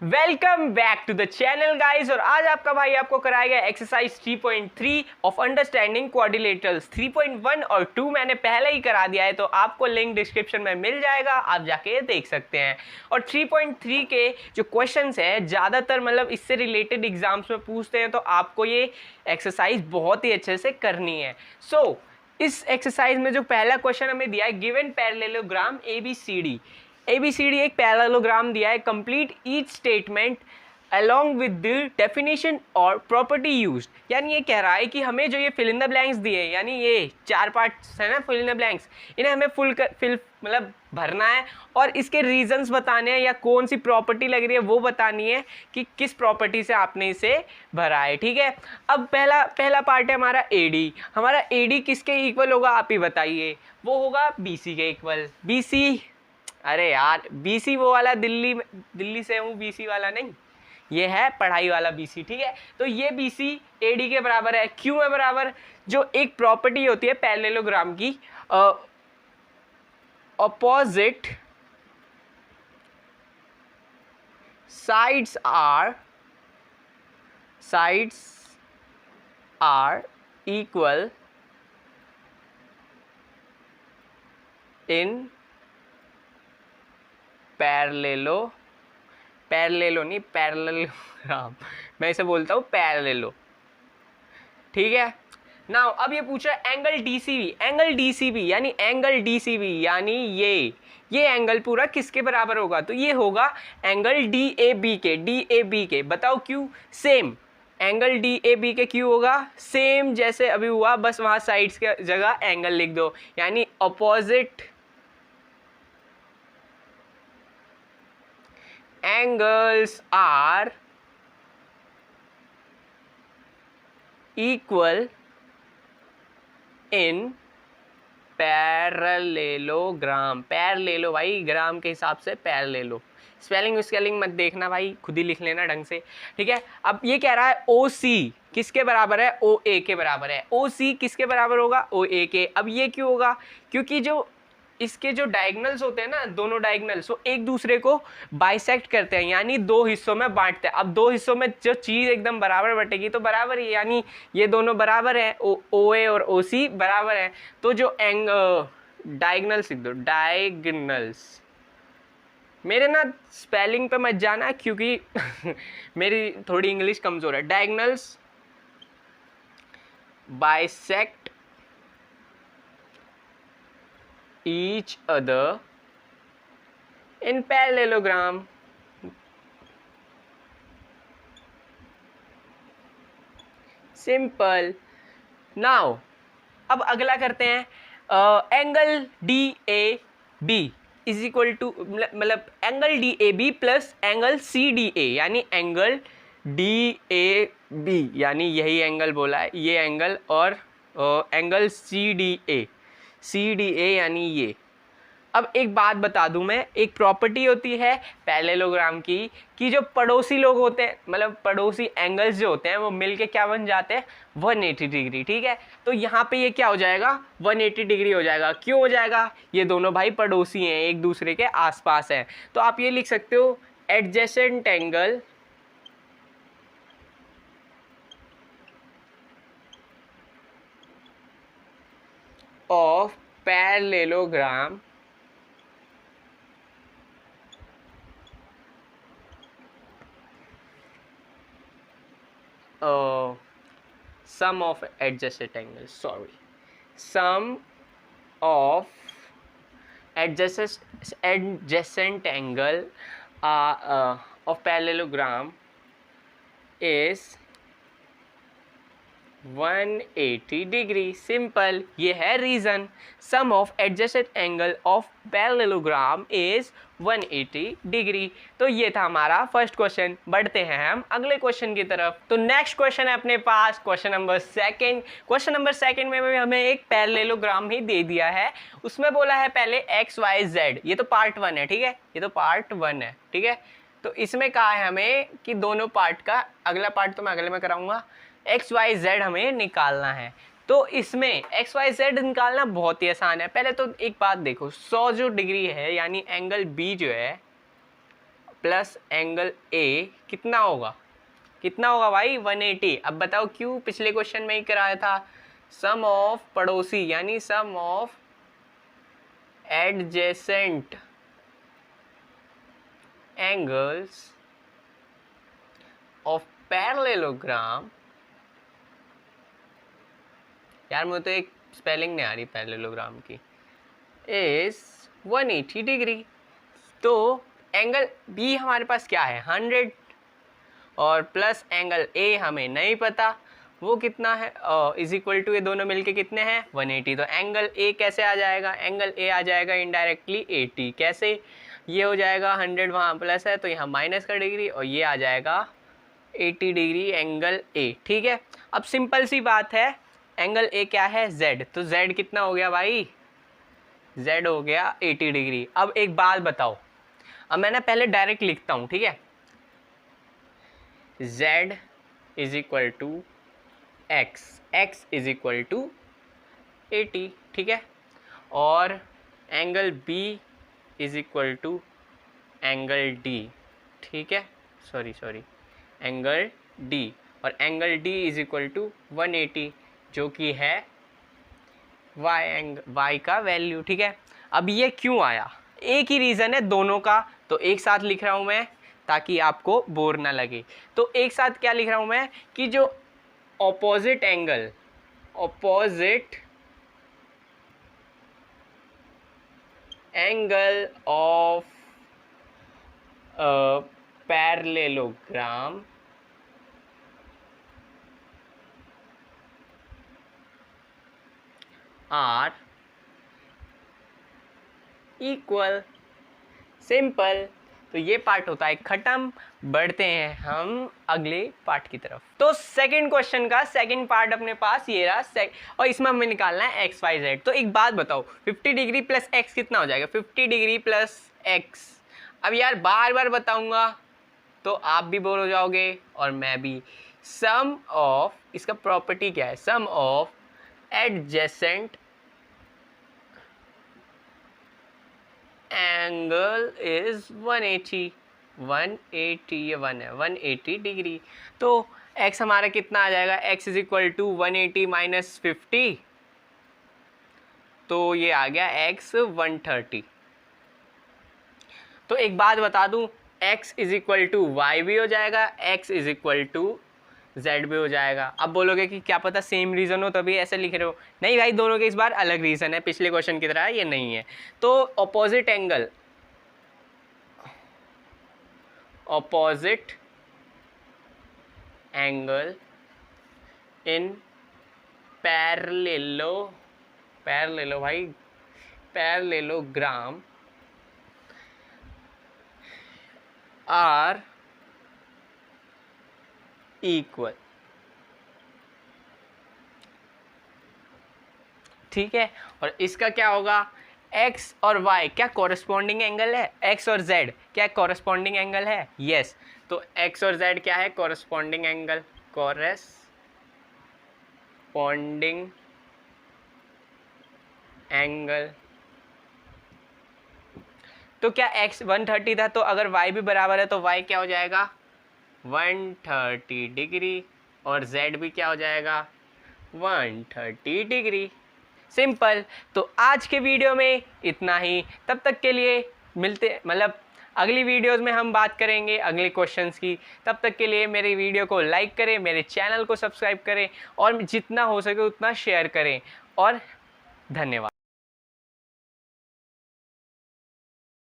Welcome back to the channel guys. और आज आपका भाई आपको कराएगा एक्सरसाइज 3.3 ऑफ अंडरस्टैंडिंग क्वाड्रिलेटरल्स। 3.1 और 2 मैंने पहले ही करा दिया है, तो आपको लिंक डिस्क्रिप्शन में मिल जाएगा, आप जाके देख सकते हैं। और 3.3 के जो क्वेश्चंस हैं ज़्यादातर मतलब इससे रिलेटेड एग्जाम्स में पूछते हैं, तो आपको ये एक्सरसाइज बहुत ही अच्छे से करनी है। इस एक्सरसाइज में जो पहला क्वेश्चन हमें दिया है, गिवन पैरेललोग्राम ABCD एक पैरेललोग्राम दिया है, complete each statement along with the definition और property used। यानी ये कह रहा है कि हमें जो ये fill in the blanks दिए, यानी ये 4 पार्ट्स है ना fill in the blanks, इन्हें हमें फिल मतलब भरना है और इसके रीजंस बताने हैं या कौन सी प्रॉपर्टी लग रही है वो बतानी है कि किस प्रॉपर्टी से आपने इसे भरा है। ठीक है, अब पहला पार्ट है हमारा AD किसके इक्वल होगा आप ही बताइए। वो होगा BC के इक्वल। BC, अरे यार BC वो वाला दिल्ली से हूँ, BC वाला नहीं, ये है पढ़ाई वाला BC। ठीक है, तो ये BC AD के बराबर है। क्यों है बराबर? जो एक प्रॉपर्टी होती है पैरेललोग्राम की, opposite sides are equal in parallelogram, मैं इसे बोलता हूँ पैरेललो। ठीक है, नाउ अब ये पूछ रहा है एंगल DCB यानी ये एंगल पूरा किसके बराबर होगा? तो ये होगा एंगल DAB के। बताओ क्यों? सेम एंगल DAB के क्यों होगा? सेम जैसे अभी हुआ, बस वहाँ साइड्स के जगह एंगल लिख दो, यानी opposite angles are equal in parallelogram. पैरेललो भाई ग्राम के हिसाब से पैरेललो, स्पेलिंग मत देखना भाई, खुद ही लिख लेना ढंग से। ठीक है, अब ये कह रहा है OC किसके बराबर है? OA के बराबर है। OC किसके बराबर होगा? OA के। अब ये क्यों होगा? क्योंकि जो इसके जो डायगोनल्स होते हैं ना, दोनों डायगोनल्स वो एक दूसरे को बाइसेक्ट करते हैं, यानी दो हिस्सों में बांटते हैं। अब दो हिस्सों में जो चीज़ एकदम बराबर बटेगी तो बराबर ही, यानी ये दोनों बराबर है, OA और OC बराबर है। तो जो डायगोनल्स लिख दो, डायगोनल्स। मेरे ना स्पेलिंग पे मत जाना क्योंकि मेरी थोड़ी इंग्लिश कमज़ोर है। Diagonals bisect each other in parallelogram। Simple. Now अब अगला करते हैं, angle DAB is equal to, मतलब angle DAB plus angle CDA, यानी एंगल DAB यानी यही एंगल बोला है, ये एंगल, और एंगल CDA यानी ये। अब एक बात बता दूं मैं, एक प्रॉपर्टी होती है पैरेललोग्राम की कि जो पड़ोसी लोग होते हैं, मतलब पड़ोसी एंगल्स जो होते हैं, वो मिलके क्या बन जाते हैं? 180 डिग्री। ठीक है, तो यहाँ पे ये क्या हो जाएगा? 180 डिग्री हो जाएगा। क्यों हो जाएगा? ये दोनों भाई पड़ोसी हैं, एक दूसरे के आसपास हैं। तो आप ये लिख सकते हो adjacent angle of parallelogram sum of adjacent angles, sum of adjacent angle of parallelogram is 180 degree. Simple, ये है reason. Sum of adjacent angle of parallelogram is 180 degree. तो ये था हमारा फर्स्ट क्वेश्चन। बढ़ते हैं हम अगले क्वेश्चन की तरफ। तो नेक्स्ट क्वेश्चन है अपने पास क्वेश्चन नंबर सेकंड में हमें एक पैरेललोग्राम ही दे दिया है। उसमें बोला है पहले XYZ, ये तो पार्ट 1 है। ठीक है, ये तो पार्ट 1 है। ठीक है, तो इसमें कहा है हमें कि दोनों पार्ट का, अगला पार्ट तो मैं अगले में कराऊंगा, XYZ हमें निकालना है। तो इसमें XYZ निकालना बहुत ही आसान है। पहले तो एक बात देखो, 100 जो डिग्री है, यानी एंगल B जो है प्लस एंगल ए कितना होगा, कितना होगा भाई 180। अब बताओ क्यों, पिछले क्वेश्चन में ही कराया था, सम ऑफ पड़ोसी यानी sum of adjacent angles of parallelogram, यार मुझे तो एक स्पेलिंग नहीं आ रही पैरेललोग्राम की, इज 180 डिग्री। तो एंगल बी हमारे पास क्या है 100 और प्लस एंगल ए हमें नहीं पता वो कितना है, इज इक्वल टू ये दोनों मिलके कितने हैं 180। तो एंगल ए कैसे आ जाएगा, एंगल ए आ जाएगा इनडायरेक्टली 80। कैसे, ये हो जाएगा 100 वहाँ प्लस है तो यहाँ माइनस का डिग्री और ये आ जाएगा 80 डिग्री एंगल ए। ठीक है, अब सिंपल सी बात है, एंगल ए क्या है z, तो z कितना हो गया भाई, z हो गया 80 डिग्री। अब एक बात बताओ, अब मैं ना पहले डायरेक्ट लिखता हूँ, ठीक है, z is equal to x is equal to 80, ठीक है, और angle b is equal to angle d, ठीक है, सॉरी एंगल d, और angle d is equal to 180 जो कि है y का वैल्यू। ठीक है, अब ये क्यों आया, एक ही रीज़न है दोनों का, तो एक साथ लिख रहा हूँ मैं ताकि आपको बोर ना लगे। तो एक साथ क्या लिख रहा हूँ मैं कि जो opposite angle of parallelogram are equal, simple. तो ये पार्ट होता है खत्म, बढ़ते हैं हम अगले पार्ट की तरफ। तो सेकंड क्वेश्चन का सेकंड पार्ट अपने पास ये रहा, और इसमें हमें निकालना है एक्स वाई जेड। तो एक बात बताओ 50 डिग्री प्लस एक्स कितना हो जाएगा, 50 डिग्री प्लस एक्स। अब यार बार बार बताऊंगा तो आप भी बोर हो जाओगे और मैं भी। सम ऑफ, इसका प्रॉपर्टी क्या है, सम ऑफ एडजेसेंट एंगल इज 180, ये 1 है 180 डिग्री। तो x हमारा कितना आ जाएगा, x is equal to 180 minus 50, तो ये आ गया x 130। तो एक बात बता दूं, x is equal to Y भी हो जाएगा, x is equal to z भी हो जाएगा। अब बोलोगे कि क्या पता सेम रीज़न हो तभी ऐसे लिख रहे हो, नहीं भाई दोनों के इस बार अलग रीज़न है, पिछले क्वेश्चन की तरह ये नहीं है। तो opposite angle in parallelogram are equal, ठीक है। और इसका क्या होगा, x और y क्या कॉरेस्पॉन्डिंग एंगल है, x और z क्या कॉरेस्पॉन्डिंग एंगल है, यस। तो x और z क्या है कॉरेस्पॉन्डिंग एंगल, कॉरेस्पॉन्डिंग एंगल। तो क्या x 130 था, तो अगर y भी बराबर है तो y क्या हो जाएगा 130 डिग्री, और z भी क्या हो जाएगा 130 डिग्री, सिंपल। तो आज के वीडियो में इतना ही, तब तक के लिए मिलते, मतलब अगली वीडियोस में हम बात करेंगे अगले क्वेश्चंस की। तब तक के लिए मेरे वीडियो को लाइक करें, मेरे चैनल को सब्सक्राइब करें और जितना हो सके उतना शेयर करें, और धन्यवाद।